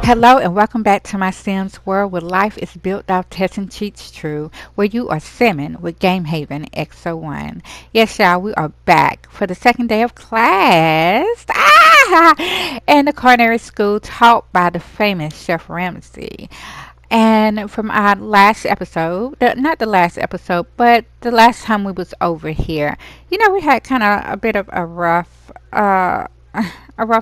Hello and welcome back to my Sims world where life is built off testing cheats true, where you are simming with Game Haven X01. Yes, y'all, we are back for the second day of class. And the Culinary School taught by the famous Chef Ramcee. And from our last episode, not the last episode, but the last time we was over here, we had kind of a bit of a rough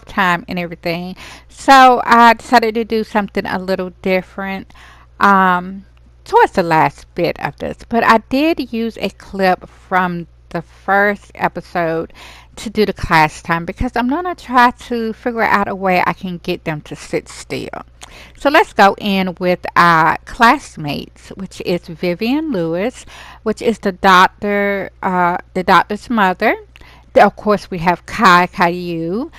time and everything. So I decided to do something a little different towards the last bit of this. But I did use a clip from the first episode to do the class time because I'm going to try to figure out a way I can get them to sit still. So let's go in with our classmates, which is Vivian Lewis, which is the doctor's mother. Of course, we have Caillou.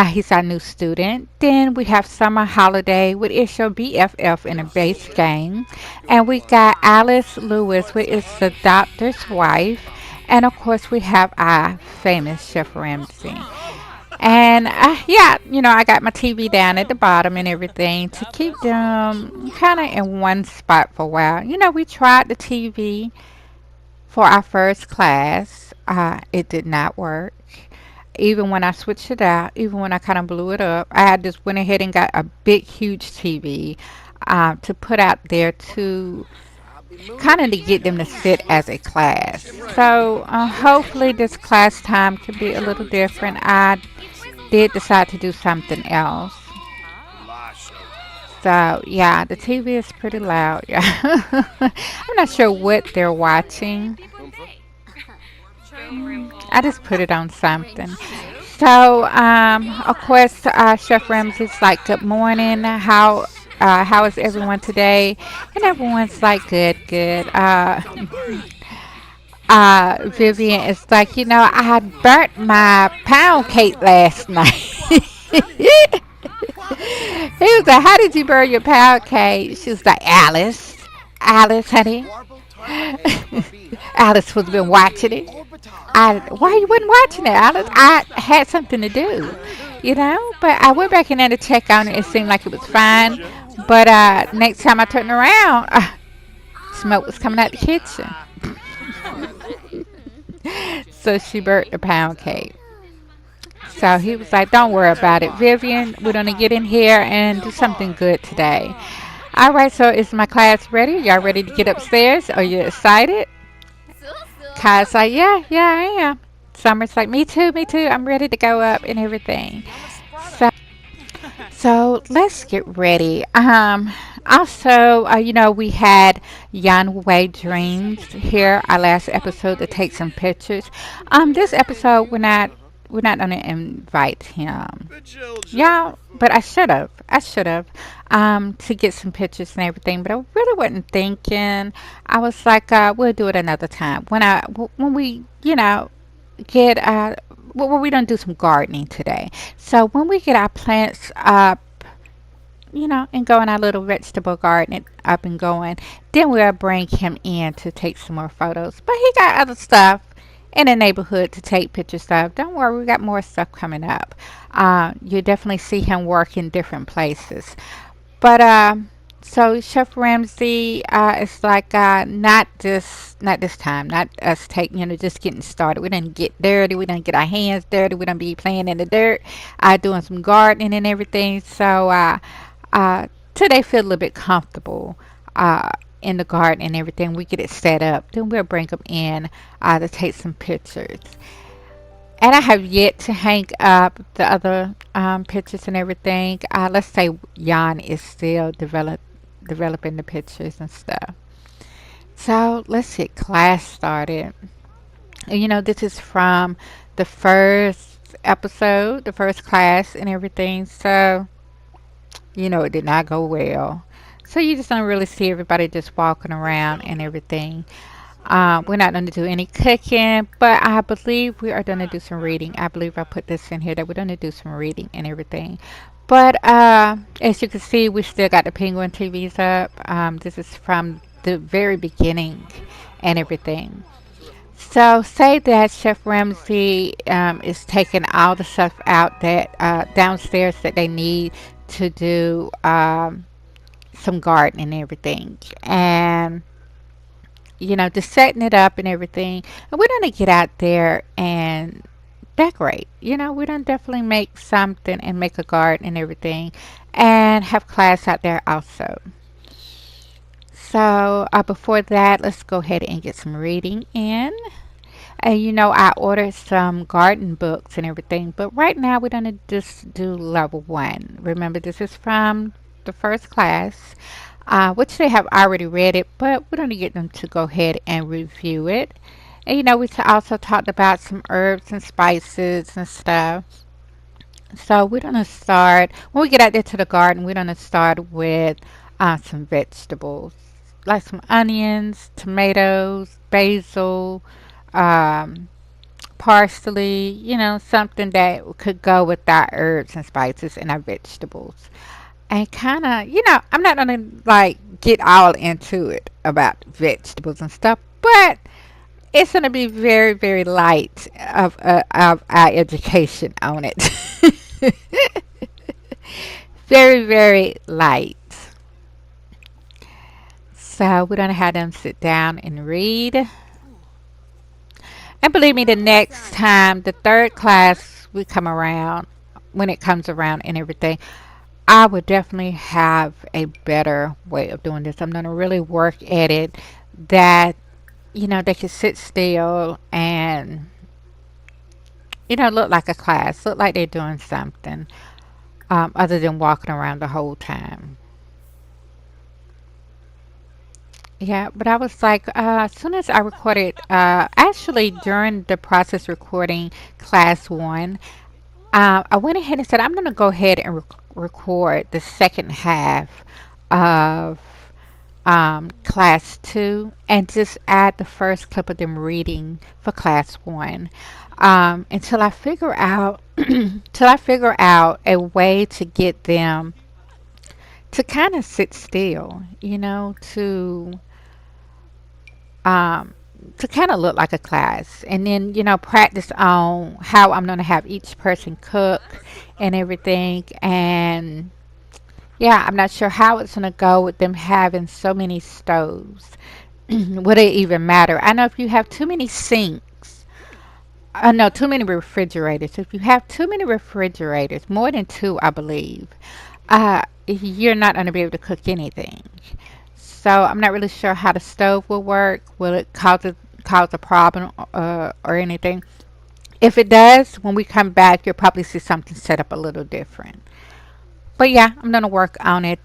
He's our new student. Then we have Summer Holiday, which is your BFF in a base game. And we got Alice Lewis, which is the doctor's wife. And of course, we have our famous Chef Ramsey. And yeah, I got my TV down at the bottom and everything to keep them kind of in one spot for a while. We tried the TV for our first class. It did not work. Even when I switched it out, even when I kind of blew it up, I just went ahead and got a big, huge TV to put out there to kind of to get them to sit as a class. So hopefully this class time could be a little different. I did decide to do something else. So yeah, the TV is pretty loud. Yeah, I'm not sure what they're watching. I just put it on something. So, of course, Chef Ramsey's like, "Good morning. How is everyone today?" And everyone's like, "Good, good." Vivian is like, "I had burnt my pound cake last night." He was like, "How did you burn your pound cake?" She was like, Alice, honey." Alice was been watching it. Why you wasn't watching it, Alice? I had something to do, But I went back in there to check on it. It seemed like it was fine. But next time I turned around, smoke was coming out the kitchen. So she burnt the pound cake. So he was like, "Don't worry about it, Vivian. We're gonna get in here and do something good today." All right. So is my class ready? Y'all ready to get upstairs? Are you excited? Kai's like, "Yeah, yeah, I am." Summer's like, "Me too, me too. I'm ready to go up and everything." So, so let's get ready. Also, we had Yan Wei Dreams here, our last episode, to take some pictures. This episode, we're not gonna invite him. Yeah, but I should have. To get some pictures and everything. But I really wasn't thinking. I was like, we'll do it another time. When we, get well, we don't do some gardening today. So when we get our plants up, and going our little vegetable garden up and going, then we'll bring him in to take some more photos. But he got other stuff in the neighborhood to take pictures of. Don't worry, we got more stuff coming up. You definitely see him work in different places. But so Chef Ramsey is like not this time, not us taking just getting started. We didn't get dirty, we didn't get our hands dirty, we didn't be playing in the dirt, doing some gardening and everything. So till they feel a little bit comfortable in the garden and everything, we get it set up. Then we'll bring them in to take some pictures. And I have yet to hang up the other pictures and everything. Let's say Jan is still developing the pictures and stuff. So let's get class started. This is from the first episode, the first class and everything. So, it did not go well. So you just don't really see everybody just walking around and everything. We're not going to do any cooking, but I believe we are going to do some reading. I believe I put this in here that we're going to do some reading and everything. But as you can see, we still got the penguin TVs up. This is from the very beginning and everything. So say that Chef Ramsey is taking all the stuff out that downstairs that they need to do some gardening and everything. And just setting it up and everything. And we're gonna get out there and decorate. We're gonna definitely make something and make a garden and everything, and have class out there also. So before that, let's go ahead and get some reading in. And I ordered some garden books and everything, but right now we're gonna just do level one. Remember, this is from the first class, which they have already read it, but we're gonna get them to go ahead and review it. And we also talked about some herbs and spices and stuff. So we're gonna start when we get out there to the garden. We're gonna start with some vegetables, like some onions, tomatoes, basil, um, parsley, something that could go with our herbs and spices and our vegetables. And kind of, I'm not going to like get all into it about vegetables and stuff, but it's going to be very, very light of our education on it. Very, very light. So we're going to have them sit down and read. And believe me, the next time, the third class we come around, when it comes around and everything, I would definitely have a better way of doing this. I'm going to really work at it that, they can sit still and, look like a class, look like they're doing something other than walking around the whole time. Yeah, but I was like, as soon as I recorded, actually during the process recording class one, I went ahead and said I'm going to go ahead and record the second half of class two and just add the first clip of them reading for class one until I figure out till I figure out a way to get them to kind of sit still, um, to kind of look like a class, and then practice on how I'm going to have each person cook and everything. And yeah, I'm not sure how it's going to go with them having so many stoves. Would it even matter? I know if you have too many sinks, no, too many refrigerators. If you have too many refrigerators, more than two, I believe, you're not going to be able to cook anything. So I'm not really sure how the stove will work. Will it cause a problem or anything? If it does, when we come back, you'll probably see something set up a little different. But yeah, I'm gonna work on it.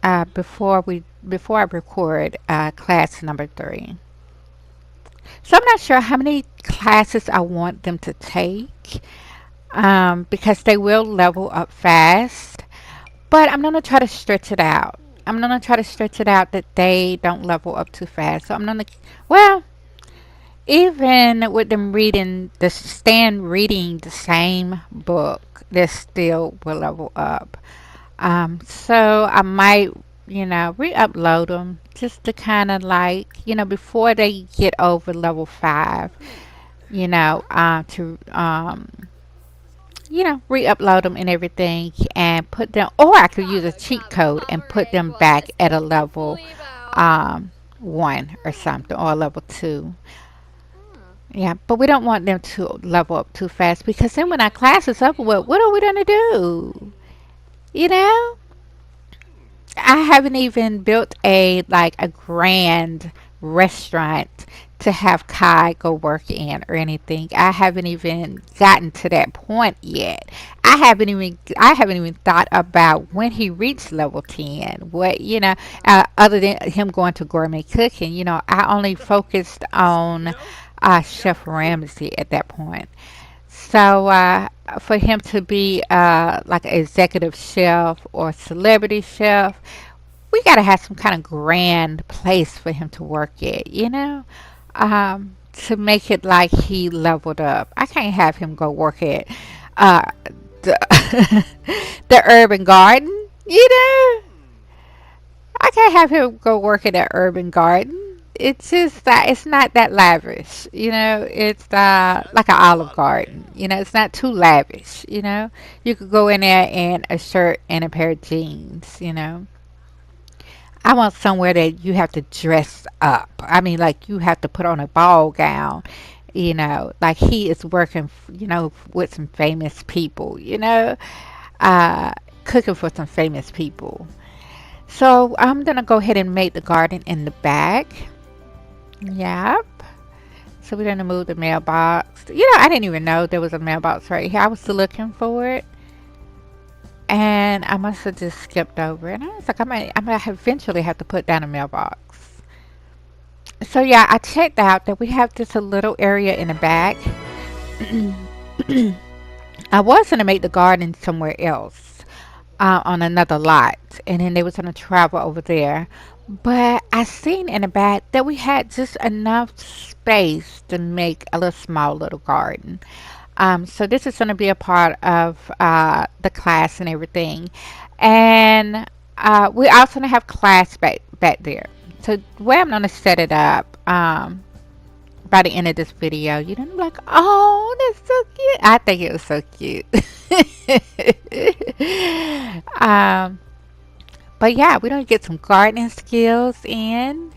Before I record class number three. So I'm not sure how many classes I want them to take because they will level up fast. But I'm gonna try to stretch it out. I'm gonna try to stretch it out that they don't level up too fast. So I'm gonna, well, even with them reading the same book, they still will level up. So I might, re-upload them just to kind of like, before they get over level five, to re-upload them and everything and put them, or I could use a cheat code and put them back at a level um, one or something, or a level two. Yeah, but we don't want them to level up too fast because then when our class is up, what are we gonna do? You know, I haven't even built a grand restaurant to have Kai go work in or anything. I haven't even gotten to that point yet. I haven't even thought about when he reached level 10. What, other than him going to gourmet cooking, I only focused on Chef Ramsey at that point. So for him to be like an executive chef or celebrity chef, we got to have some kind of grand place for him to work at, to make it like he leveled up. I can't have him go work at uh, the, the urban garden. I can't have him go work at the urban garden. it's just that it's not that lavish, you know. It's like an Olive Garden, you know. It's not too lavish, you know. You could go in there in a shirt and a pair of jeans, you know. I want somewhere that you have to dress up. I mean, like you have to put on a ball gown, you know. Like he is working, you know, with some famous people, you know, uh, cooking for some famous people. So I'm gonna go ahead and make the garden in the back. Yep. So we're gonna move the mailbox. You know, I didn't even know there was a mailbox right here. I was still looking for it, and I must have just skipped over it. And I was like, I might eventually have to put down a mailbox. So yeah, I checked out that we have just a little area in the back. I was gonna make the garden somewhere else, on another lot, and then they was gonna travel over there. But I seen in the back that we had just enough space to make a little small little garden. So this is going to be a part of the class and everything, and we also gonna have class back there. So the way I'm going to set it up, by the end of this video, you know, I'm like, oh, that's so cute. I think it was so cute. um, but yeah, we're gonna get some gardening skills in.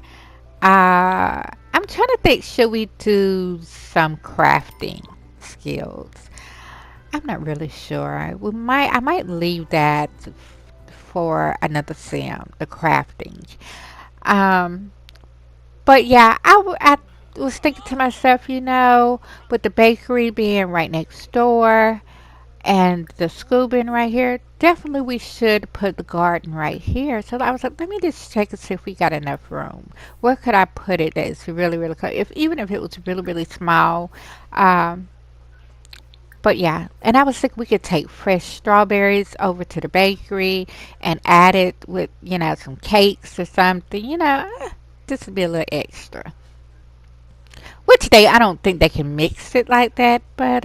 I'm trying to think, should we do some crafting skills? I'm not really sure. I might leave that for another sim, the crafting. Um, but yeah, I was thinking to myself, you know, with the bakery being right next door and the school being right here, definitely we should put the garden right here. So I was like, let me just check and see if we got enough room. Where could I put it that is really, really close? If even if it was really, really small. Um, but yeah, and I was thinking we could take fresh strawberries over to the bakery and add it with, you know, some cakes or something, you know, just to be a little extra. Which I don't think they can mix it like that, but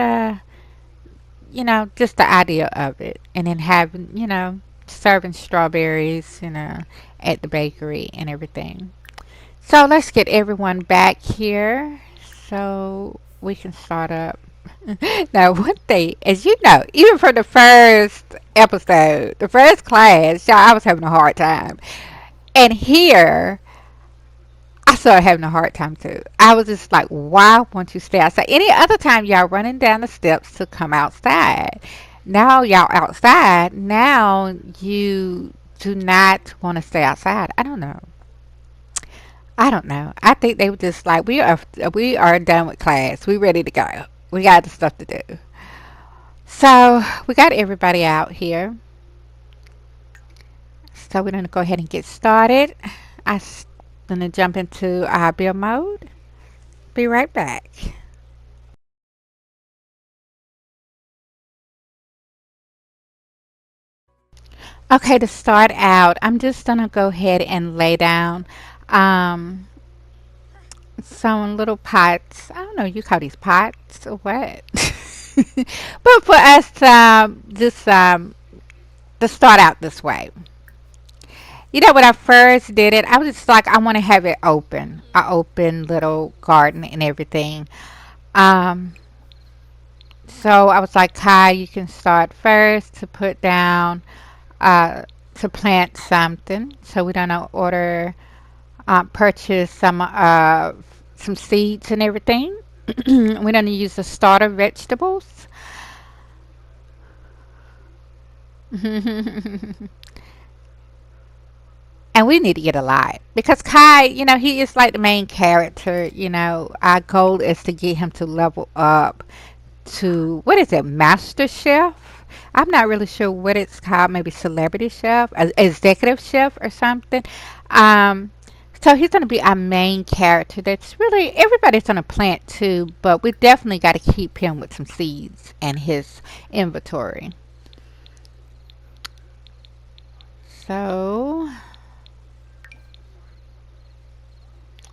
you know, just the idea of it. And then having, you know, serving strawberries, you know, at the bakery and everything. So let's get everyone back here so we can start up. Now, one thing, as you know, even from the first episode, the first class, y'all, I was having a hard time. And here, I started having a hard time too. I was just like, why won't you stay outside? Any other time, y'all running down the steps to come outside. Now, y'all outside. Now, you do not want to stay outside. I don't know. I don't know. I think they were just like, we are done with class. We ready to go. We got the stuff to do. So we got everybody out here. So we're gonna go ahead and get started. I'm gonna jump into build mode. Be right back. Okay, to start out, I'm just gonna go ahead and lay down um, some little pots. I don't know, you call these pots or what? But for us, just to start out this way. You know, when I first did it, I was just like, I want to have it open, a open little garden and everything. Um, so I was like, Kai, you can start first to put down, uh, to plant something. So we're gonna purchase some seeds and everything. We're gonna use the starter vegetables. And we need to get a lot because Kai, you know, he is like the main character. You know, our goal is to get him to level up to what is it, Master Chef? I'm not really sure what it's called. Maybe Celebrity Chef, Executive Chef, or something. Um, so he's going to be our main character. That's really everybody's going to plant too, but we definitely got to keep him with some seeds and his inventory. So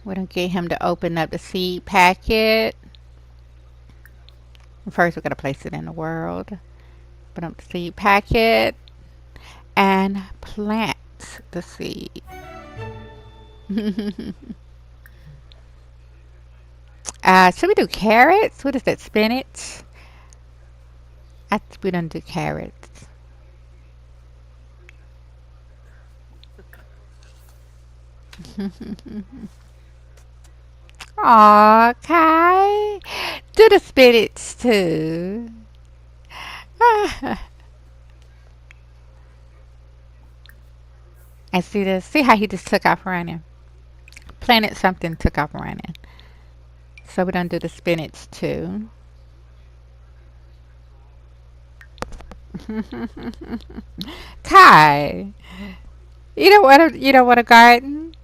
we're going to get him to open up the seed packet. First, we're going to place it in the world. Put up the seed packet and plant the seed. Should we do carrots? What is that? Spinach? We don't do carrots. Aw, Kai. Do the spinach too. And see this? See how he just took off running? Planted something, took off running. So we don't do the spinach too. Kai, you don't want a garden?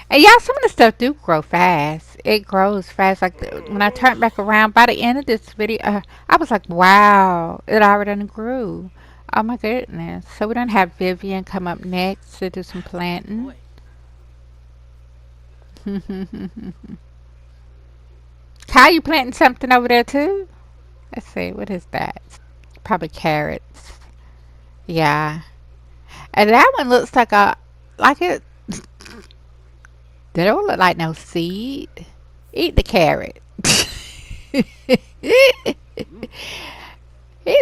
And yeah, some of the stuff do grow fast. It grows fast. Like when I turned back around by the end of this video, I was like, wow, it already done grew. Oh my goodness. So we don't have Vivian come up next to do some planting. Kai, you planting something over there too? Let's see, what is that? Probably carrots. Yeah. And that one looks like it. They don't look like no seed. Eat the carrot. He's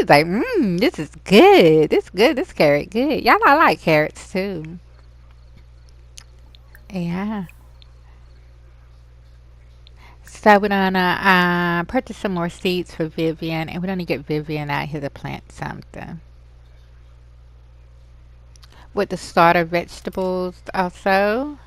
like, this is good. This good. This carrot good. Y'all, I like carrots too. Yeah. So we're gonna purchase some more seeds for Vivian, and we're gonna get Vivian out here to plant something with the starter vegetables also.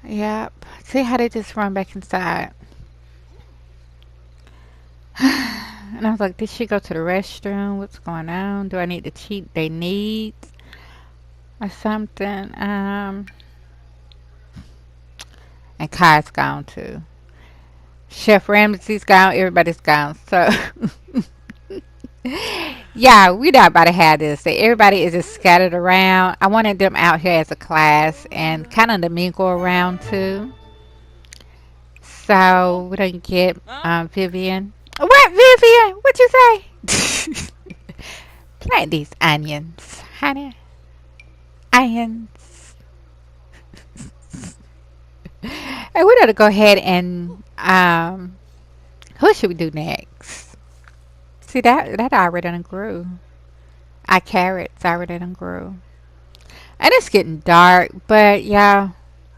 Yep. See how they just run back inside. And I was like, did she go to the restroom? What's going on? Do I need to cheat their needs or something? And Kai's gone too. Chef Ramcee's gone. Everybody's gone. So, yeah, we not about to have this. Everybody is just scattered around. I wanted them out here as a class and kind of to mingle around too. So we don't get Vivian. What, Vivian? What you say? Plant these onions, honey. Onions. And we're gonna go ahead and who should we do next? See that already done grew. Our carrots already done grew. And it's getting dark, but yeah,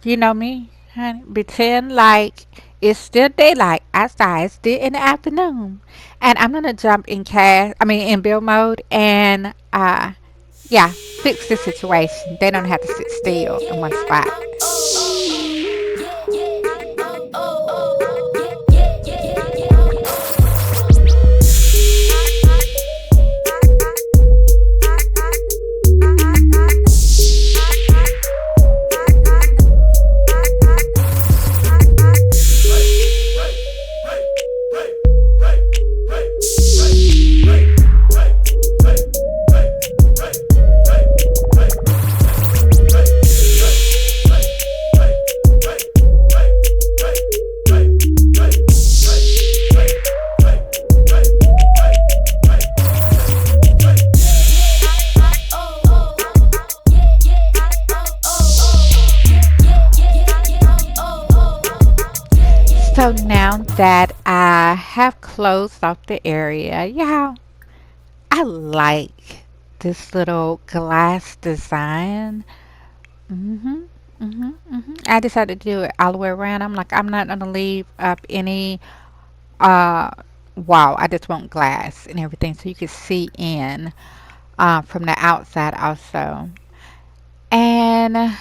you know me, honey. Pretend like it's still daylight outside. It's still in the afternoon. And I'm gonna jump in build mode and yeah, fix the situation. They don't have to sit still in one spot. So now that I have closed off the area, yeah, I like this little glass design. I decided to do it all the way around. I'm like, I'm not gonna leave up any uh wall. I just want glass and everything so you can see in from the outside also. And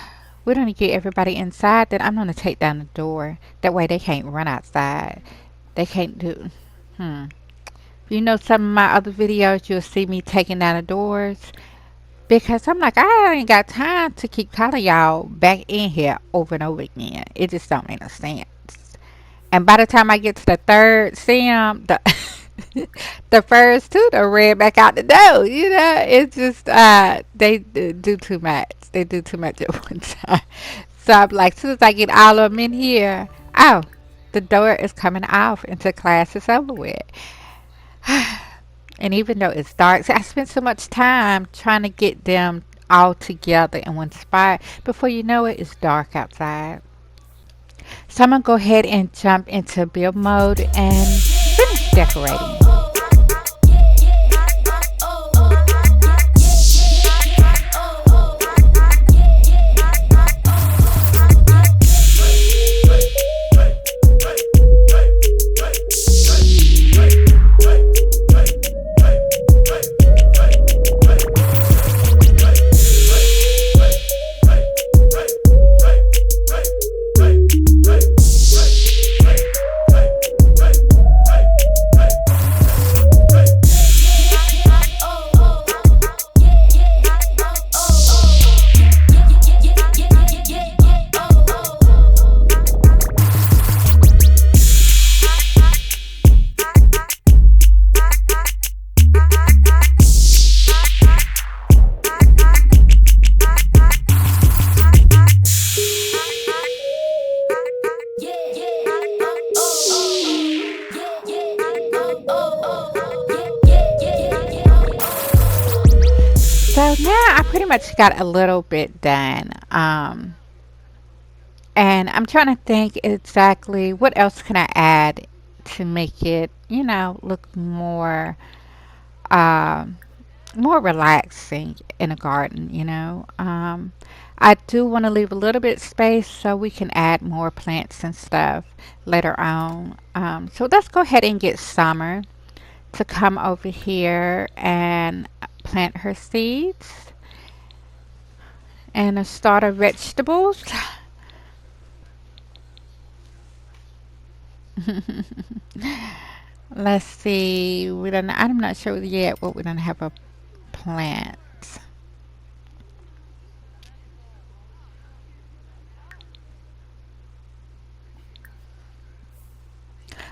we're gonna get everybody inside. Then I'm gonna take down the door. That way they can't run outside. They can't do. Hmm. You know, some of my other videos, you'll see me taking down the doors because I'm like, I ain't got time to keep calling y'all back in here over and over again. It just don't make no sense. And by the time I get to the third sim, the first two are ran back out the door. You know, it's just they do too much. They do too much at one time. So I'm like, as soon as I get all of them in here, oh, the door is coming off until class is over with. And even though it's dark, I spent so much time trying to get them all together in one spot. Before you know it, it's dark outside. So I'm going to go ahead and jump into build mode and finish decorating. So now I pretty much got a little bit done. And I'm trying to think exactly what else can I add to make it, look um, more relaxing in a garden. I do want to leave a little bit space so we can add more plants and stuff later on. So let's go ahead and get Summer to come over here and plant her seeds and start our vegetables. Let's see. I'm not sure yet what we're gonna have a plant.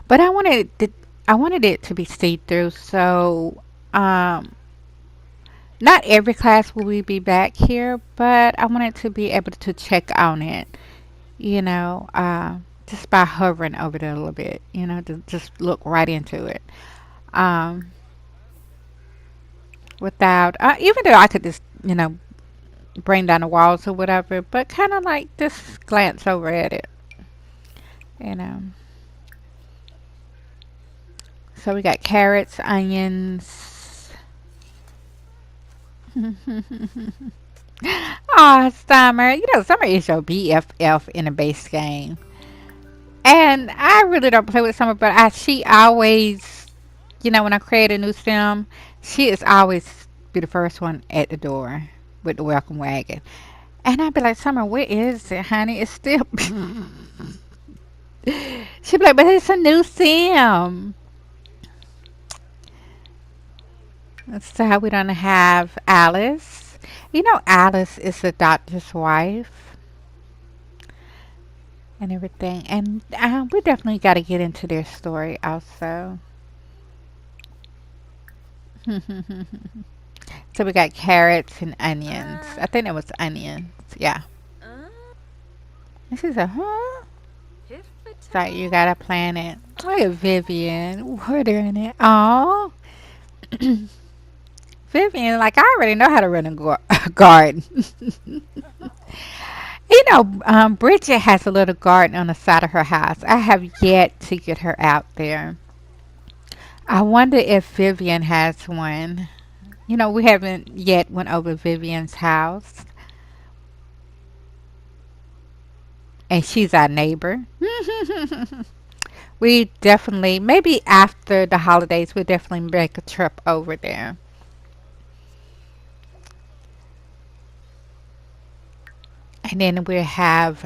But I wanted it to be see through. So um, not every class will we be back here, but I wanted to be able to check on it. Just by hovering over it a little bit. To just look right into it. Um, without even though I could just bring down the walls or whatever, but kind of like just glance over at it, you know. So we got carrots, onions. Aw, Summer. Summer is your BFF in a base game. And I really don't play with Summer, but she always, when I create a new sim, she is always be the first one at the door with the welcome wagon. And I'd be like, Summer, where is it, honey? It's still. She'd be like, but it's a new sim. So we don't have Alice. Alice is the doctor's wife and everything. And we definitely got to get into their story also. So we got carrots and onions. I think it was onions. Yeah. And she said, huh? So you got to plant it. Look at Vivian. We're doing it. Oh. Vivian, like I already know how to run a garden. Bridget has a little garden on the side of her house. I have yet to get her out there. I wonder if Vivian has one. We haven't yet went over Vivian's house, and she's our neighbor. We definitely, maybe after the holidays, we'll definitely make a trip over there. And then we'll have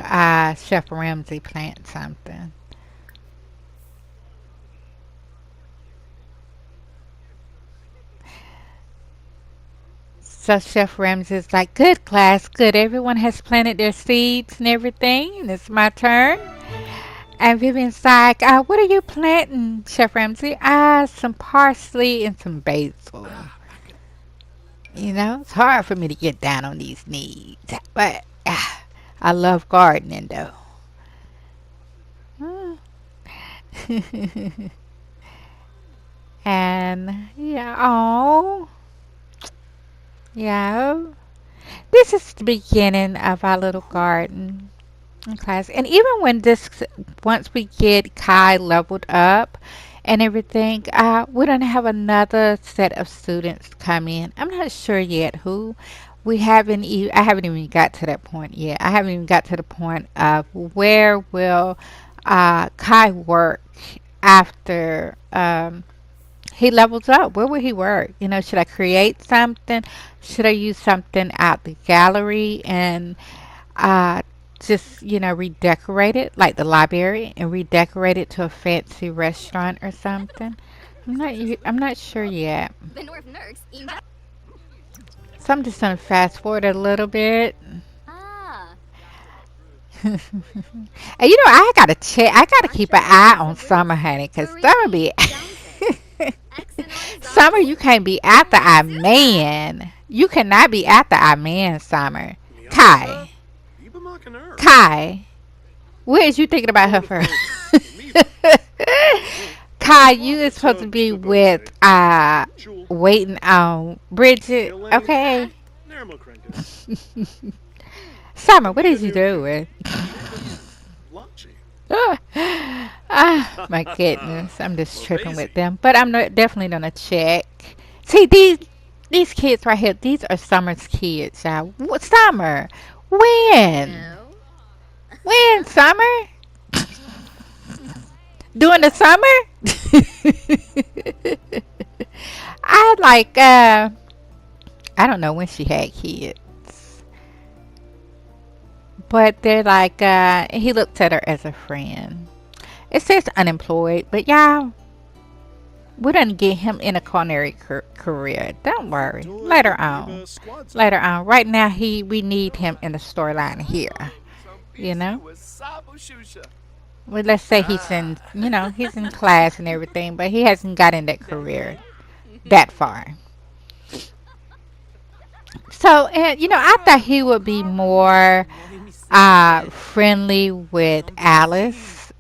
Chef Ramsey plant something. So Chef Ramsey's like, good class, good. Everyone has planted their seeds and everything, and it's my turn. And Vivian's like, what are you planting, Chef Ramsey? Some parsley and some basil. It's hard for me to get down on these knees, but I love gardening though. And yeah, oh, yeah. This is the beginning of our little garden class. And even when this, once we get Kai leveled up and everything, we're going to have another set of students come in. I'm not sure yet who. I haven't even got to that point yet. I haven't even got to the point of where will Kai work after he levels up. Where will he work? You know, should I create something? Should I use something out the gallery and uh, just, redecorate it like the library and redecorate it to a fancy restaurant or something? I'm not sure yet. So I'm just gonna fast forward a little bit. And I gotta check. I gotta keep an eye on Summer, honey, cause Summer be Summer. You can't be after our man. You cannot be after our man, Summer. Kai, Kai, what is you thinking about her for? Kai, you is supposed to be with waiting on Bridget, okay? Summer, what is you doing? My goodness, I'm just tripping with them. But I'm not, definitely gonna check. See these kids right here. These are Summer's kids, y'all. What Summer? When? When Summer? During the summer? I like I don't know when she had kids. But they're like he looked at her as a friend. It says unemployed, but y'all, we're gonna get him in a culinary career. Don't worry. Later on. Later on. Right now we need him in the storyline here. You know? Well, let's say he's in class and everything, but he hasn't got in that career that far. So, and I thought he would be more friendly with Alice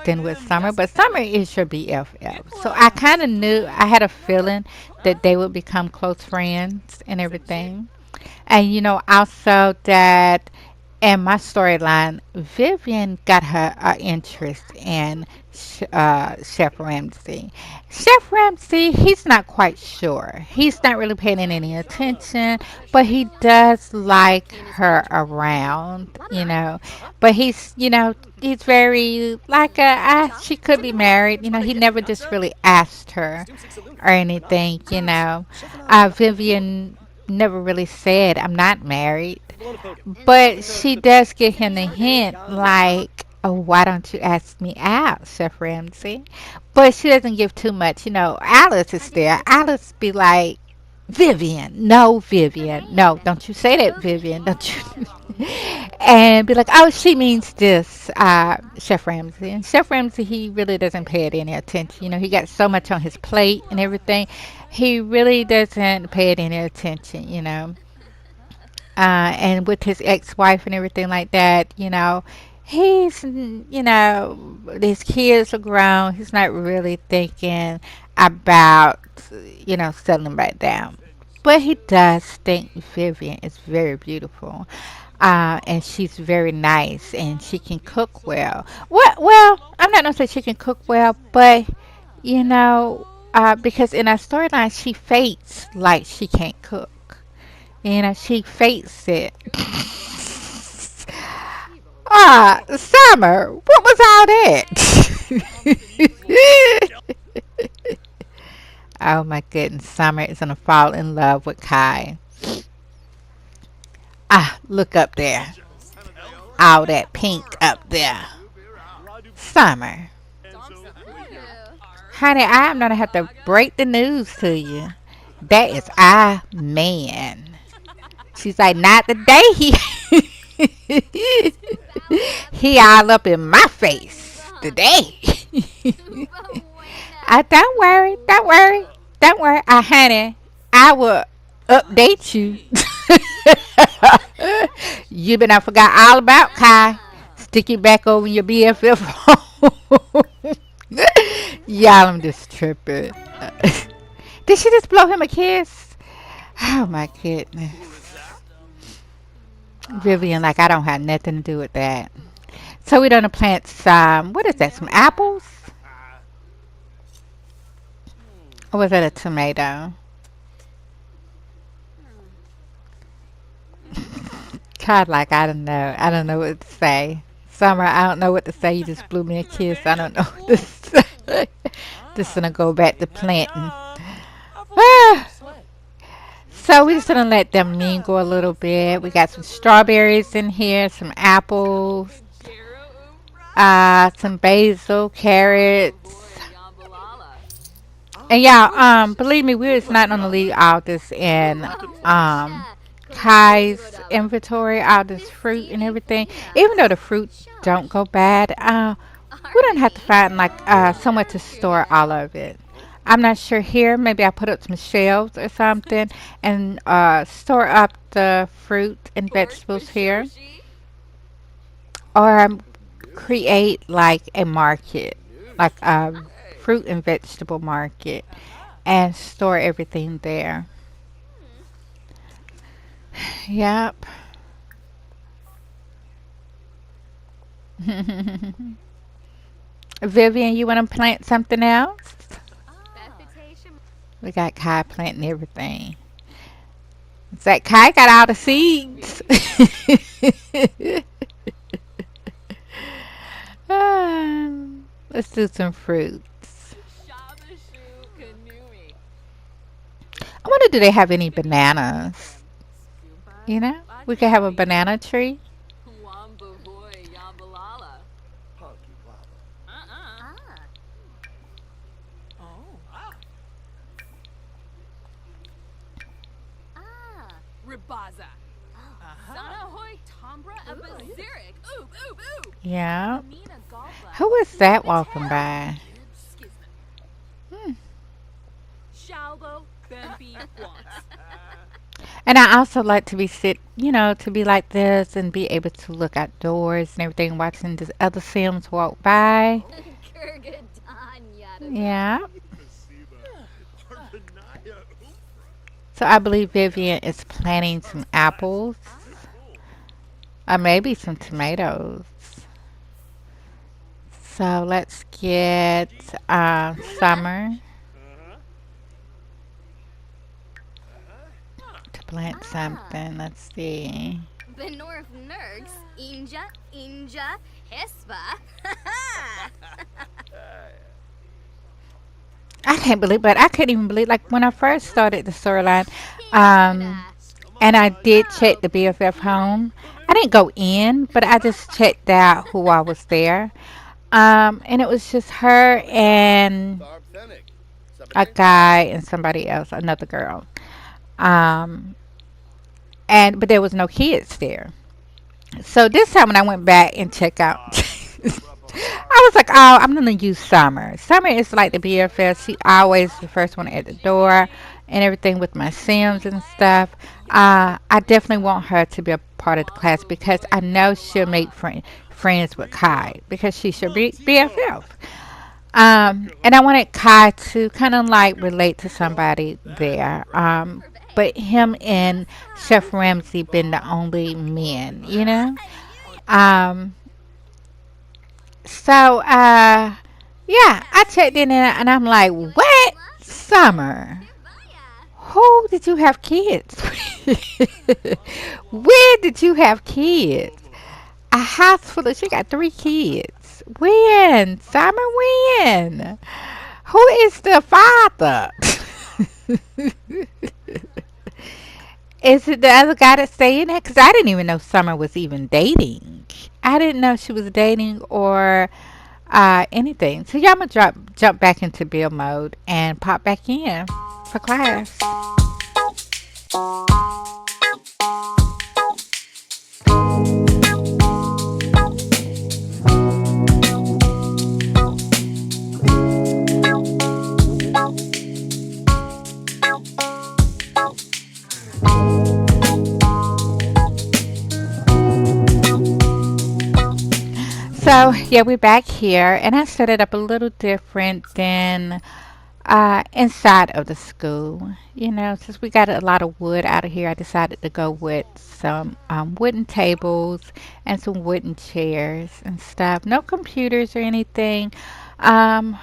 than with Summer, but Summer is your BFF. So I kind of knew, I had a feeling that they would become close friends and everything. And also that in my storyline, Vivian got her interest in Chef Ramsey. Chef Ramsey, he's not quite sure. He's not really paying any attention, but he does like her around, But he's very like she could be married. He never just really asked her or anything. Vivian never really said, I'm not married. But she does give him the hint, like, oh, why don't you ask me out, Chef Ramsey? But she doesn't give too much. Alice is there. Alice be like, Vivian, no, don't you say that, Vivian, don't you? And be like, oh, she means this, Chef Ramsey. And Chef Ramsey, he really doesn't pay it any attention. He got so much on his plate and everything. He really doesn't pay it any attention. And with his ex-wife and everything like that, his kids are grown. He's not really thinking about, settling back down. But he does think Vivian is very beautiful. And she's very nice and she can cook well. Well, I'm not going to say she can cook well, but, because in our storyline, she fakes like she can't cook. She fakes it. Summer, what was all that? Oh my goodness, Summer is gonna fall in love with Kai. Look up there. All that pink up there. Summer. Honey, I'm gonna have to break the news to you. That is our man. She's like, not today. He all up in my face today. Don't worry, don't worry, don't worry. Honey, I will update you. You been I forgot all about Kai. Stick it back over your BFF phone. Y'all, I'm just tripping. Did she just blow him a kiss? Oh my goodness. Vivian, like I don't have nothing to do with that. So we're gonna plant some. What is that? Some apples? Or was that a tomato? God, like I don't know. I don't know what to say. Summer, I don't know what to say. You just blew me a kiss. I don't know what to say. Just gonna go back to planting. Ah. So we're just gonna let them mingle a little bit. We got some strawberries in here, some apples, some basil, carrots. And yeah, believe me, we're just not gonna leave all this in Kai's inventory, all this fruit and everything. Even though the fruit don't go bad, we don't have to find like somewhere to store all of it. I'm not sure here. Maybe I put up some shelves or something and store up the fruit and vegetables here, or create like a market, like a fruit and vegetable market, and store everything there. Yep. Vivian, you want to plant something else? We got Kai planting everything. It's like Kai got all the seeds. Let's do some fruits. I wonder, do they have any bananas? You know, we could have a banana tree. Yeah. Who is that walking by? Hmm. And I also like to be to be like this and be able to look outdoors and everything, watching the other Sims walk by. Yeah. So I believe Vivian is planting some apples, or maybe some tomatoes. So let's get Summer to plant something. Let's see. I can't believe, but I couldn't even believe, like when I first started the storyline, um, and I did check the BFF home. I didn't go in, but I just checked out who I was there. And it was just her and a guy and somebody else, another girl. Um, and but there was no kids there. So this time when I went back and checked out, I was like, oh, I'm gonna use Summer. Summer is like the BFF. She always the first one at the door and everything with my Sims and stuff. I definitely want her to be a part of the class because I know she'll make friends with Kai because she should be BFF. And I wanted Kai to kind of like relate to somebody there. But him and Chef Ramcee been the only men, you know. Um, so yeah, I checked in and I'm like, what? Summer? Who did you have kids? When did you have kids? A house full of, she got 3 kids. When? Summer, when? Who is the father? Is it the other guy that's saying that? Because I didn't even know Summer was even dating. I didn't know she was dating or anything. So y'all gonna jump back into build mode and pop back in for class. So yeah, we're back here, and I set it up a little different than inside of the school. You know, since we got a lot of wood out of here, I decided to go with some wooden tables and some wooden chairs and stuff. No computers or anything. Um,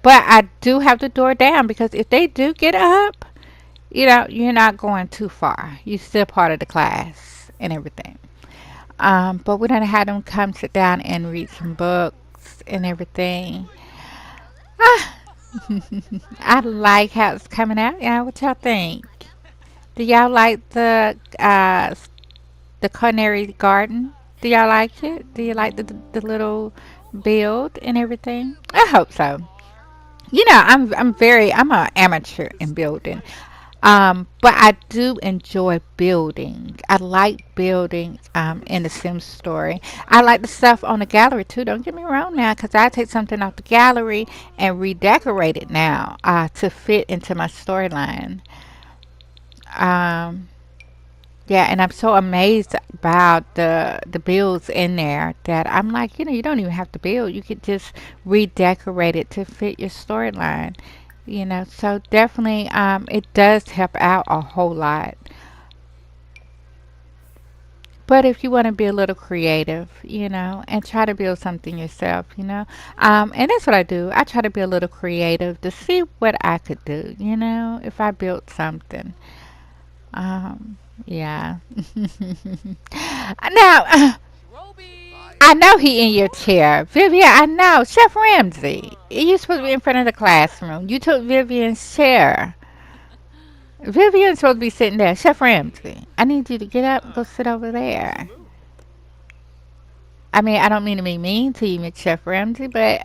but I do have the door down because if they do get up, you know, you're not going too far. You're still part of the class and everything. But we done had them come sit down and read some books and everything. Ah, I like how it's coming out. Yeah, what y'all think? Do y'all like the culinary garden? Do y'all like it? Do you like the little build and everything? I hope so. You know, I'm an amateur in building. But I do enjoy building. I like building in the Sims story. I like the stuff on the gallery too. Don't get me wrong now, because I take something off the gallery and redecorate it now to fit into my storyline. Um, yeah, and I'm so amazed about the builds in there that I'm like, you know, you don't even have to build. You could just redecorate it to fit your storyline. You know, so definitely it does help out a whole lot. But if you want to be a little creative, you know, and try to build something yourself, you know, and that's what I do. I try to be a little creative to see what I could do, you know, if I built something. Yeah. Now, I know he in your chair. Vivian, I know. Chef Ramsey. You supposed to be in front of the classroom. You took Vivian's chair. Vivian's supposed to be sitting there. Chef Ramsey, I need you to get up and go sit over there. I mean, I don't mean to be mean to you, Miss Chef Ramsey, but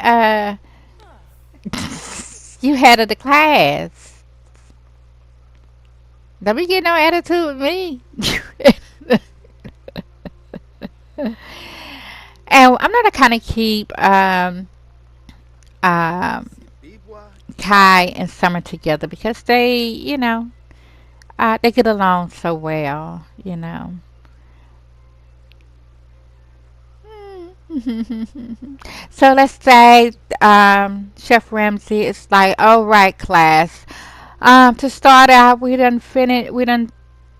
you head of the class. Don't be getting no attitude with me. And I'm not a kind of keep um, Kai and Summer together because they, you know, they get along so well, you know. So let's say Chef Ramsey is like, all right, class. To start out, we done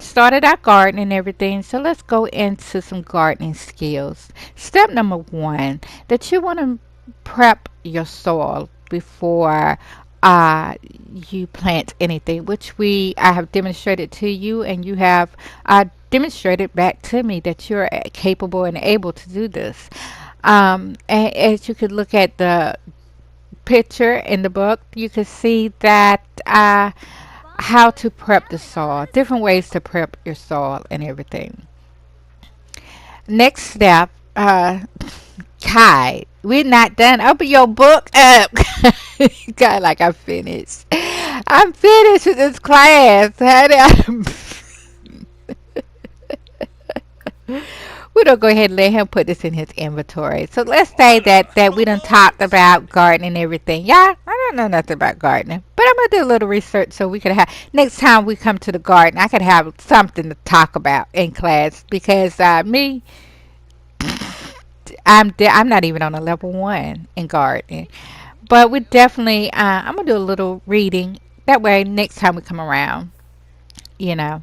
started our garden and everything. So let's go into some gardening skills. Step number one, that you want to prep your soil before uh, you plant anything, which I have demonstrated to you, and you have demonstrated back to me that you're capable and able to do this. And as you could look at the picture in the book, you can see that how to prep the soil, different ways to prep your soil and everything. Next step, Kai. We're not done. Open your book up. Kai, like I'm finished. I'm finished with this class. We're gonna go ahead and let him put this in his inventory. So let's say that we done talked about gardening and everything. Yeah, I don't know nothing about gardening, but I'm gonna do a little research so we could have next time we come to the garden, I could have something to talk about in class because me, I'm not even on a level one in gardening, but we definitely I'm gonna do a little reading. That way, next time we come around, you know.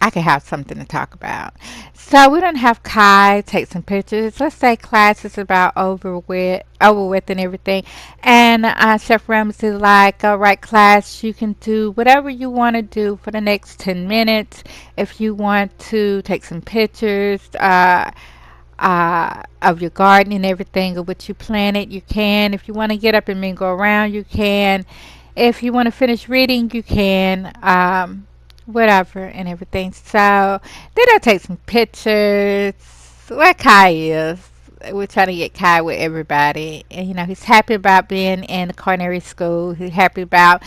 I could have something to talk about. So we don't have Kai take some pictures. Let's say class is about over with and everything. And Chef Ramsey like, all right, class, you can do whatever you want to do for the next 10 minutes. If you want to take some pictures of your garden and everything, of what you planted, you can. If you want to get up and mingle around, you can. If you want to finish reading, you can. Whatever and everything. So then I take some pictures. Where Kai is. We're trying to get Kai with everybody. And you know, he's happy about being in the culinary school. He's happy about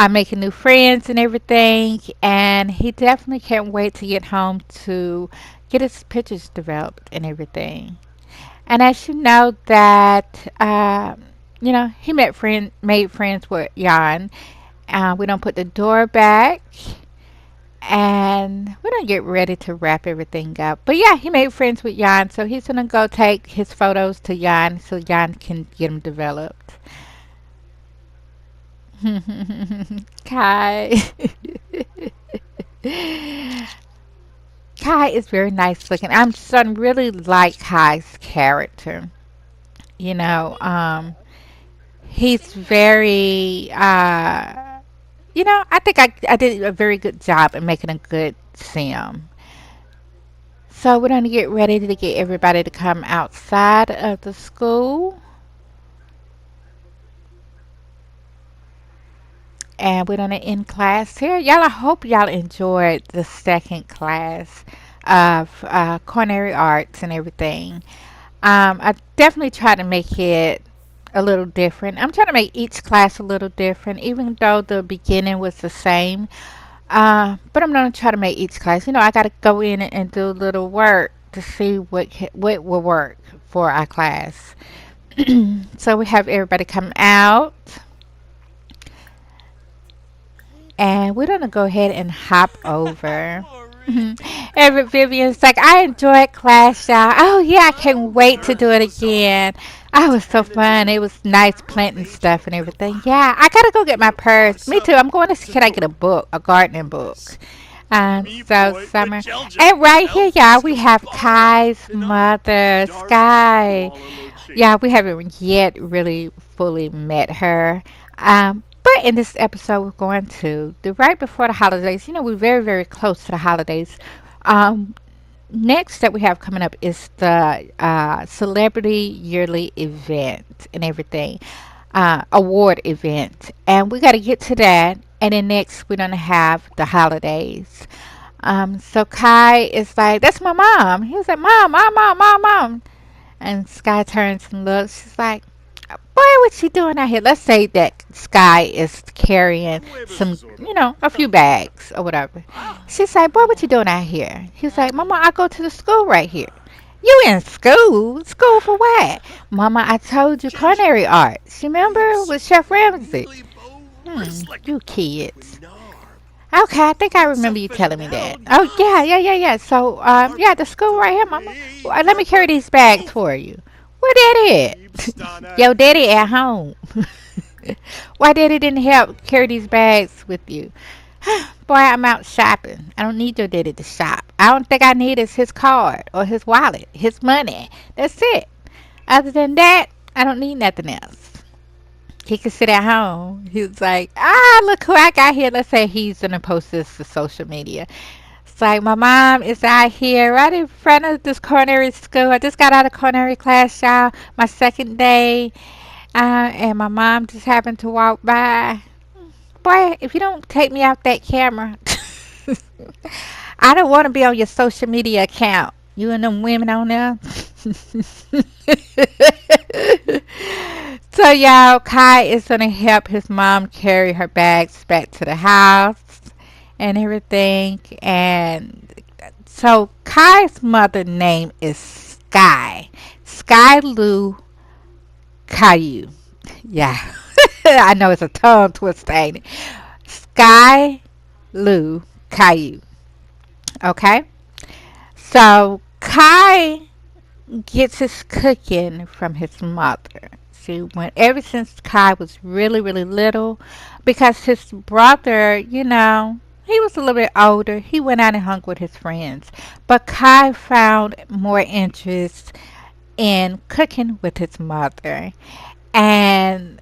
making new friends and everything. And he definitely can't wait to get home to get his pictures developed and everything. And as you know that you know, he made friends with Jan. We don't put the door back and we're gonna get ready to wrap everything up. But yeah, he made friends with Jan, so he's gonna go take his photos to Jan so Jan can get them developed. Kai. Kai is very nice looking. I'm starting to really like Kai's character. You know, he's very, I think I did a very good job in making a good sim. So we're going to get ready to get everybody to come outside of the school. And we're going to end class here. Y'all, I hope y'all enjoyed the second class of culinary arts and everything. I definitely try to make it a little different. I'm trying to make each class a little different, even though the beginning was the same. But I'm gonna try to make each class. I got to go in and do a little work to see what will work for our class. So we have everybody come out. And we're gonna go ahead and hop over. Everett Vivian's like, I enjoyed class, y'all. Oh yeah, I can't wait to do it again. Oh, it was so fun. It was nice planting stuff and everything. Yeah, I gotta go get my purse. Me too. I'm going to see, can I get a book, a gardening book? So summer. And right here, y'all, we have Kai's mother, Sky. Yeah, we haven't yet really fully met her. But in this episode, we're going to the right before the holidays. We're very, very close to the holidays. Um, Next that we have coming up is the celebrity yearly event and everything, award event, and we got to get to that. And then next, we're gonna have the holidays. So Kai is like, "That's my mom." He was like, "Mom, mom, mom, mom, mom." And Sky turns and looks. She's like, boy, what's she doing out here? Let's say that Sky is carrying some, a few bags or whatever. She's like, boy, what you doing out here? He's like, Mama, I go to the school right here. You in school? School for what? Mama, I told you culinary arts. You remember with Chef Ramcee? You kids. Okay, I think I remember you telling me that. Oh, yeah, yeah, yeah, yeah. So, yeah, the school right here, Mama. Well, let me carry these bags for you. Where daddy at? Yo, daddy at home. Why daddy didn't help carry these bags with you? Boy, I'm out shopping. I don't need your daddy to shop. I don't think I need is his card or his wallet, his money. That's it. Other than that, I don't need nothing else. He could sit at home. He was like, look who I got here. Let's say he's going to post this to social media. It's like, my mom is out here right in front of this culinary school. I just got out of culinary class, y'all. My second day. And my mom just happened to walk by. Boy, if you don't take me off that camera, I don't want to be on your social media account. You and them women on there. So, y'all, Kai is going to help his mom carry her bags back to the house and everything. And so, Kai's mother name is Sky. Sky Lou Caillou. Yeah. I know it's a tongue twister, ain't it? Sky Lou Caillou. Okay? So, Kai gets his cooking from his mother. See, ever since Kai was really, really little, because his brother, he was a little bit older. He went out and hung with his friends. But Kai found more interest in cooking with his mother. And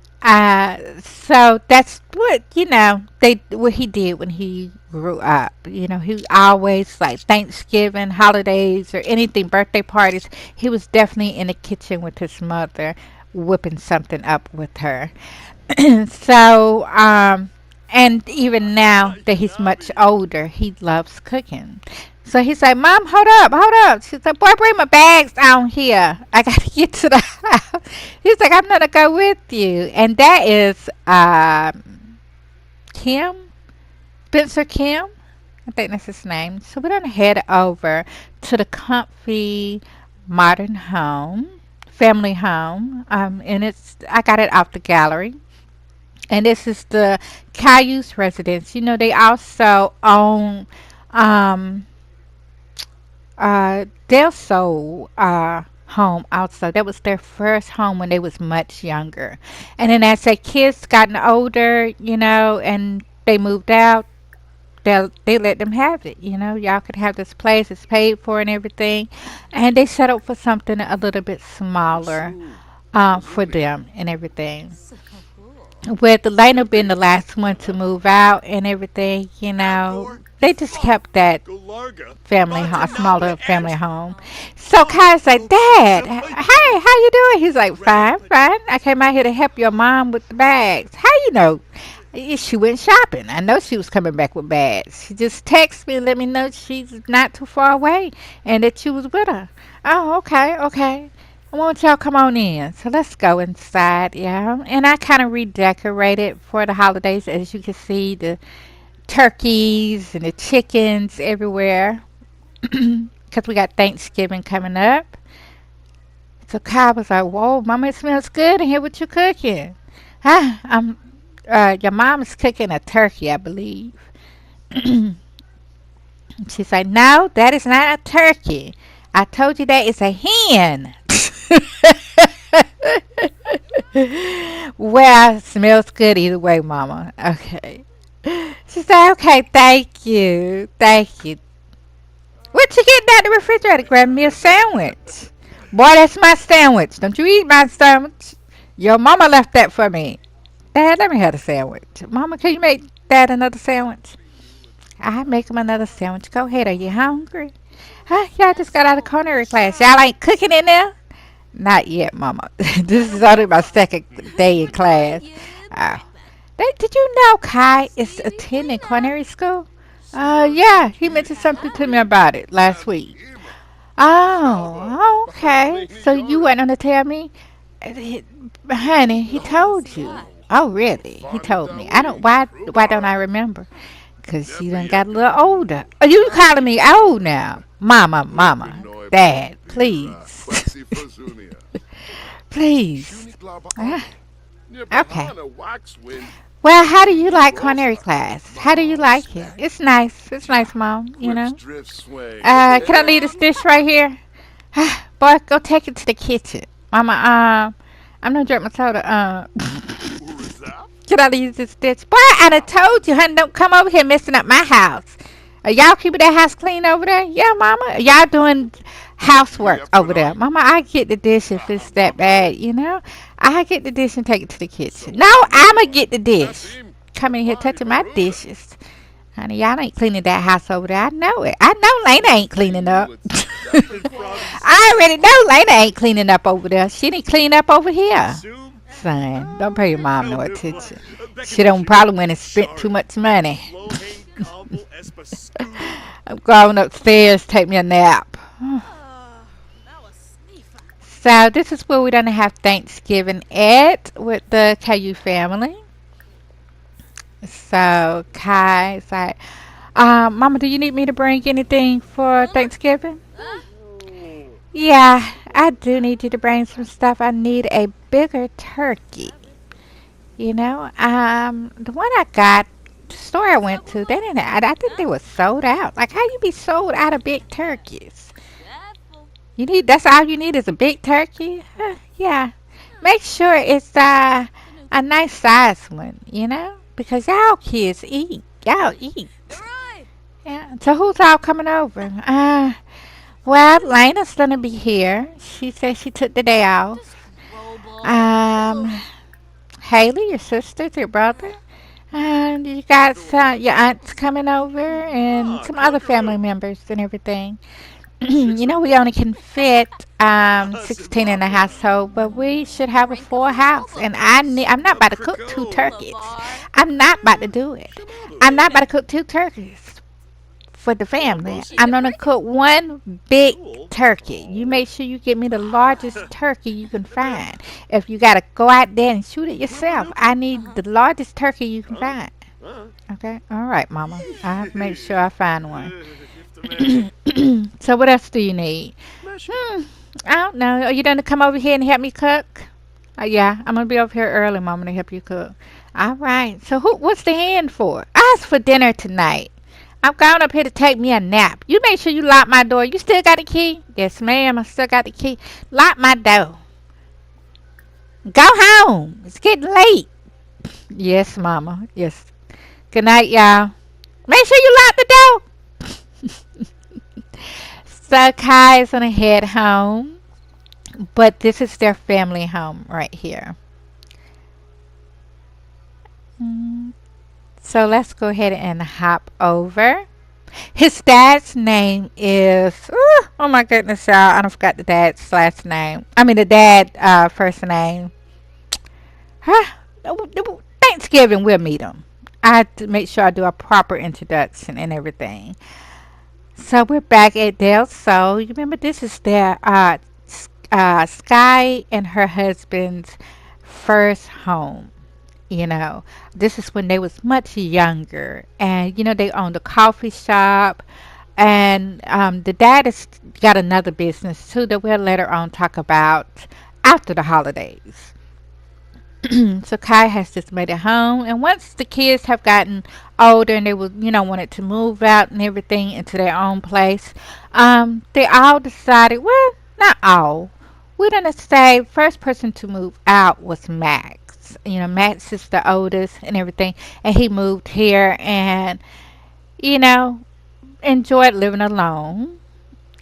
so that's what he did when he grew up. He always like Thanksgiving, holidays, or anything, birthday parties. He was definitely in the kitchen with his mother, whipping something up with her. So, and even now that he's much older, he loves cooking. So he's like, Mom, hold up, hold up. She's like, boy, bring my bags down here. I got to get to the house. He's like, I'm going to go with you. And that is Kim, Spencer Kim. I think that's his name. So we're going to head over to the comfy modern home, family home. And I got it off the gallery. And this is the Caillou's residence. They also own Del Sol. home also. That was their first home when they was much younger. And then as their kids gotten older, and they moved out, they let them have it. Y'all could have this place. It's paid for and everything. And they settled for something a little bit smaller for them and everything. With Elena being the last one to move out and everything, they just kept that family home, smaller family home. So Kai's like, Dad, hey, how you doing? He's like, fine, fine. I came out here to help your mom with the bags. How you know? She went shopping. I know she was coming back with bags. She just texted me and let me know she's not too far away and that you was with her. Oh, okay, okay. I want y'all come on in. So let's go inside, yeah. And I kind of redecorated for the holidays. As you can see, the turkeys and the chickens everywhere. Because we got Thanksgiving coming up. So Kai was like, whoa, Mama, it smells good in here. What you cooking? Huh? Your mom is cooking a turkey, I believe. She's like, no, that is not a turkey. I told you that it's a hen. Well, smells good either way, Mama. Okay. She said, okay, thank you. Thank you. What you getting out of the refrigerator? Grab me a sandwich. Boy, that's my sandwich. Don't you eat my sandwich. Your mama left that for me. Dad, let me have a sandwich. Mama, can you make Dad another sandwich? I make him another sandwich. Go ahead. Are you hungry? Huh? Y'all just got out of culinary class. Y'all ain't cooking in there? Not yet, Mama. This is only my second day in class. Uh, did you know Kai is attending culinary school? Yeah, he mentioned something to me about it last week. Oh, okay. So you weren't gonna tell me, honey? He told you. Oh, really? He told me. I don't. Why don't I remember? 'Cause you done got a little older. Are you calling me old now? Mama, Dad, please. Please. Ah, okay. Well, how do you like culinary class? How do you like it? It's nice. It's nice, Mom, can I leave this dish right here? Boy, go take it to the kitchen. Mama, I'm gonna drink my soda. Can I leave this dish? Boy, I done told you, honey, don't come over here messing up my house. Are y'all keeping that house clean over there? Yeah, Mama. Are y'all doing housework over there? Mama, I get the dish if it's that bad. I get the dish and take it to the kitchen. No, I'ma get the dish. Come in here touching my dishes. Honey, y'all ain't cleaning that house over there. I know it. I know Lena ain't cleaning up. I already know Lena ain't cleaning up over there. She didn't clean up over here. Son, don't pay your mom no attention. She don't probably went and spent too much money. I'm going upstairs to take me a nap. So this is where we're gonna have Thanksgiving at with the Kahue family. So Kai's like, Mama, do you need me to bring anything for Thanksgiving? Yeah, I do need you to bring some stuff. I need a bigger turkey. The one I got, the store I went to, they didn't. I think they were sold out. Like, how you be sold out of big turkeys? That's all you need is a big turkey. Yeah, make sure it's a nice size one. Because y'all kids eat. Y'all eat. Yeah. So who's all coming over? Well, Lena's gonna be here. She said she took the day off. Um, Haley, your sister, your brother. And you got your aunts coming over and some other family members and everything. We only can fit 16 in the household, but we should have a full house. And I'm not about to cook two turkeys. I'm not about to do it. I'm not about to cook two turkeys for the family. I'm going to cook one big turkey. You make sure you get me the largest turkey you can find. If you got to go out there and shoot it yourself, I need the largest turkey you can find. Okay? All right, Mama. I have to make sure I find one. So what else do you need? I don't know. Are you going to come over here and help me cook? Yeah, I'm going to be over here early, Mama, to help you cook. All right. So what's the hand for? It's for dinner tonight. I'm going up here to take me a nap. You make sure you lock my door. You still got the key? Yes, ma'am. I still got the key. Lock my door. Go home. It's getting late. Yes, mama. Yes. Good night, y'all. Make sure you lock the door. So Kai is gonna head home, but this is their family home right here. Mm, So let's go ahead and hop over. His dad's name is oh my goodness, y'all! I don't forgot the dad's last name. I mean the dad first name. Huh? Thanksgiving we'll meet him. I have to make sure I do a proper introduction and everything. So we're back at Del Sol. You remember this is their Sky and her husband's first home. You know, this is when they was much younger, and they owned a coffee shop, and the dad has got another business too that we'll later on talk about after the holidays. So Kai has just made it home, and once the kids have gotten older and they was wanted to move out and everything into their own place, they all decided, well, not all, we're gonna say first person to move out was Max. Max is the oldest and everything, and he moved here and you know enjoyed living alone.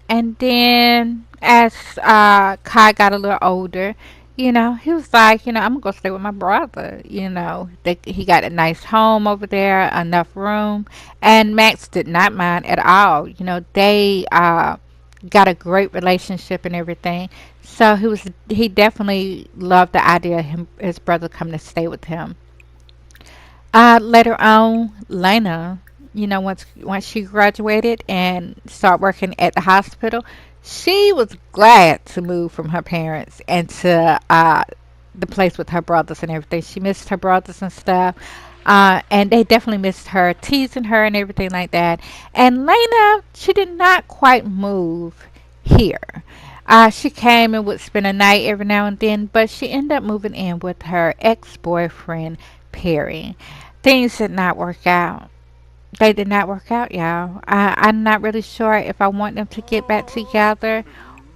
And then as Kai got a little older, he was like, I'm gonna go stay with my brother. He got a nice home over there, enough room, and Max did not mind at all. They got a great relationship and everything. So he definitely loved the idea of his brother coming to stay with him. Later on, Lena, once she graduated and started working at the hospital, she was glad to move from her parents and to the place with her brothers and everything. She missed her brothers and stuff. And they definitely missed her, teasing her and everything like that. And Lena, she did not quite move here. She came and would spend a night every now and then, but she ended up moving in with her ex-boyfriend, Perry. Things did not work out. They did not work out, y'all. I'm not really sure if I want them to get back together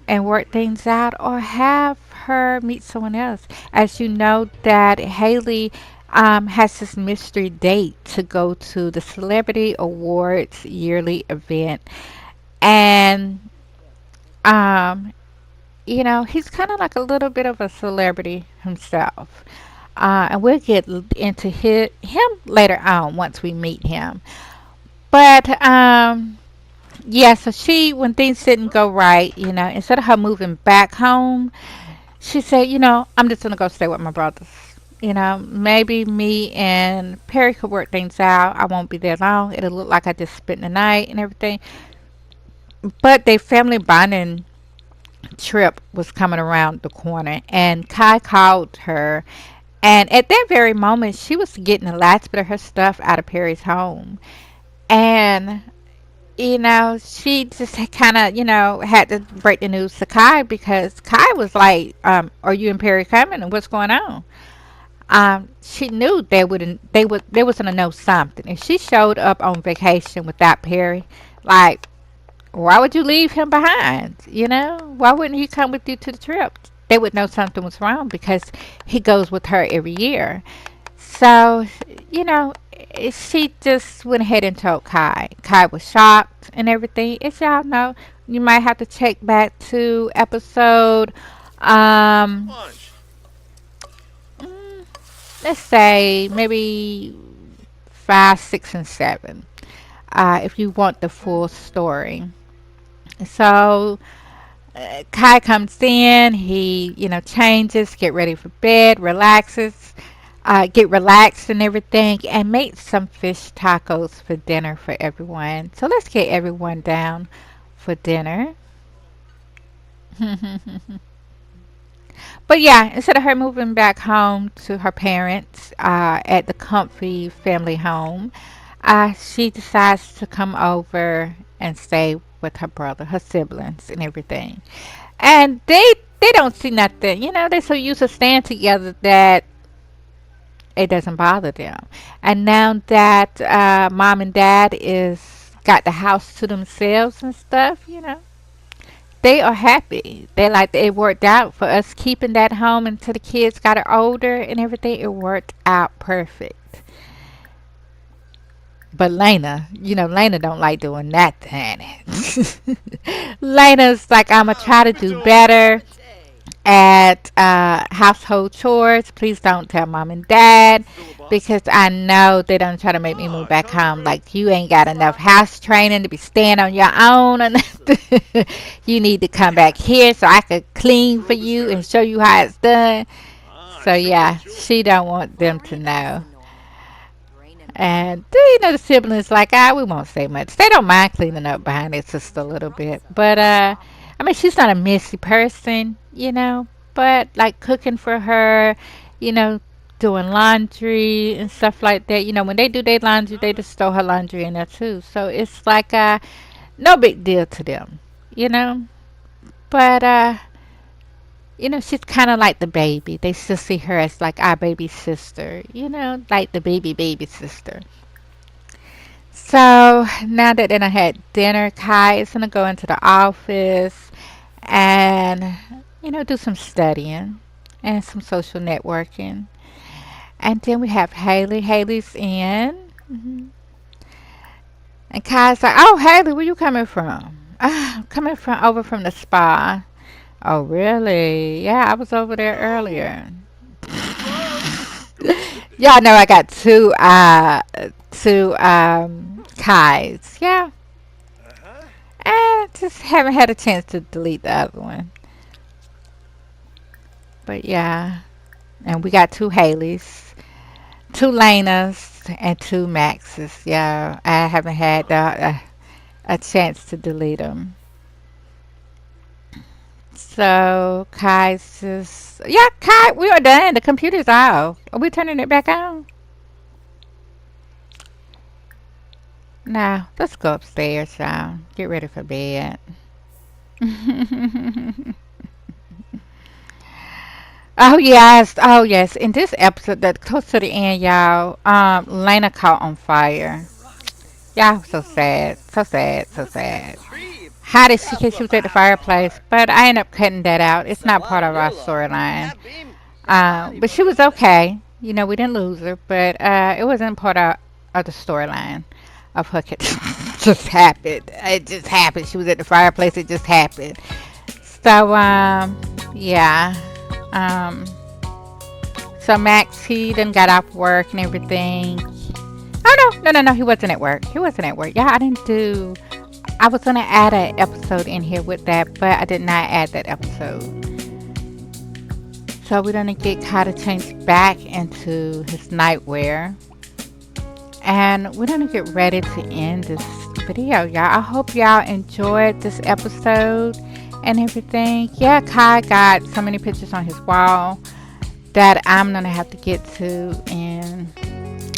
and work things out or have her meet someone else. As you know, that Haley has this mystery date to go to the Celebrity Awards yearly event. And, um, he's kind of like a little bit of a celebrity himself. And we'll get into him later on once we meet him. But yeah, so when things didn't go right, instead of her moving back home, she said, I'm just gonna go stay with my brothers. Maybe me and Perry could work things out. I won't be there long. It'll look like I just spent the night and everything. But their family bonding trip was coming around the corner, and Kai called her. And at that very moment, she was getting the last bit of her stuff out of Perry's home. And she just kind of, had to break the news to Kai because Kai was like, "Are you and Perry coming? And what's going on?" She knew they was gonna know something. If she showed up on vacation without Perry, like, why would you leave him behind? Why wouldn't he come with you to the trip? They would know something was wrong because he goes with her every year. So, you know, she just went ahead and told Kai. Kai was shocked and everything. As y'all know, you might have to check back to episode, um, mm, let's say maybe 5, 6, and 7, if you want the full story. So, Kai comes in, he, changes, get ready for bed, relaxes, get relaxed and everything, and make some fish tacos for dinner for everyone. So let's get everyone down for dinner. But yeah, instead of her moving back home to her parents at the comfy family home, she decides to come over and stay with her brother, her siblings, and everything. And they don't see nothing. They're so used to staying together that it doesn't bother them. And now that mom and dad is got the house to themselves and stuff, they are happy. They like it worked out for us keeping that home until the kids got older and everything. It worked out perfect. But Lena don't like doing that, honey. Lena's like, I'ma try to do better at household chores. Please don't tell mom and dad because I know they don't try to make me move back home. Like you ain't got enough house training to be staying on your own or nothing. You need to come back here so I could clean for you and show you how it's done. So yeah, she don't want them to know. And the siblings like, we won't say much. They don't mind cleaning up behind their sister a little bit. But I mean she's not a messy person. But like cooking for her, you know, doing laundry and stuff like that. When they do their laundry they just throw her laundry in there too. So it's like no big deal to them, you know. But she's kinda like the baby. They still see her as like our baby sister, like the baby sister. So now that then I had dinner, Kai is gonna go into the office and do some studying and some social networking. And then we have Haley. Haley's in, and Kai's like, "Oh, Haley, where you coming from?" "Ah, coming from over from the spa." "Oh, really?" "Yeah, I was over there earlier." Y'all know I got two Kais. Yeah. Just haven't had a chance to delete the other one. But yeah. And we got two Haleys, two Lenas, and two Maxes. Yeah. I haven't had a chance to delete them. So Kai's just. Yeah, Kai, we are done. The computer's off. Are we turning it back on? Now, let's go upstairs, y'all. Get ready for bed. Oh yes, oh yes. In this episode, that close to the end, y'all, Lena caught on fire. Y'all, so sad, so sad, so sad. How did she get? She was at the fireplace, but I ended up cutting that out. It's not part of our storyline. But she was okay. We didn't lose her, but it wasn't part of the storyline of her. Just happened. It just happened. She was at the fireplace. It just happened. So yeah. Um, so Max, he then got off work and everything. Oh no, he wasn't at work. He wasn't at work. Yeah, I didn't do. I was gonna add an episode in here with that, but I did not add that episode. So we're gonna get Kata changed back into his nightwear, and we're gonna get ready to end this video, y'all. I hope y'all enjoyed this episode and everything. Yeah, Kai got so many pictures on his wall that I'm gonna have to get to, and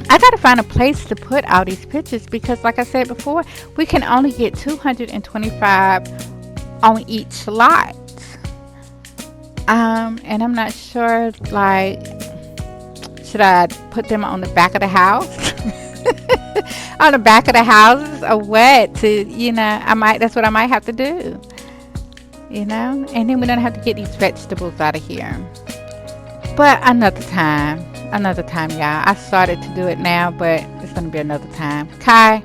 I gotta find a place to put all these pictures because, like I said before, we can only get 225 on each lot. And I'm not sure, like, should I put them on the back of the house? On the back of the houses or what? That's what I might have to do. And then we don't have to get these vegetables out of here. But another time, y'all. I started to do it now, but it's gonna be another time. Kai,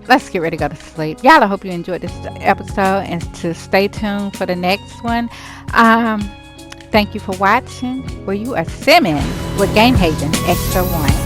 let's get ready to go to sleep. Y'all, I hope you enjoyed this episode and to stay tuned for the next one. Thank you for watching. Where you are simming with Game Haven Extra 1.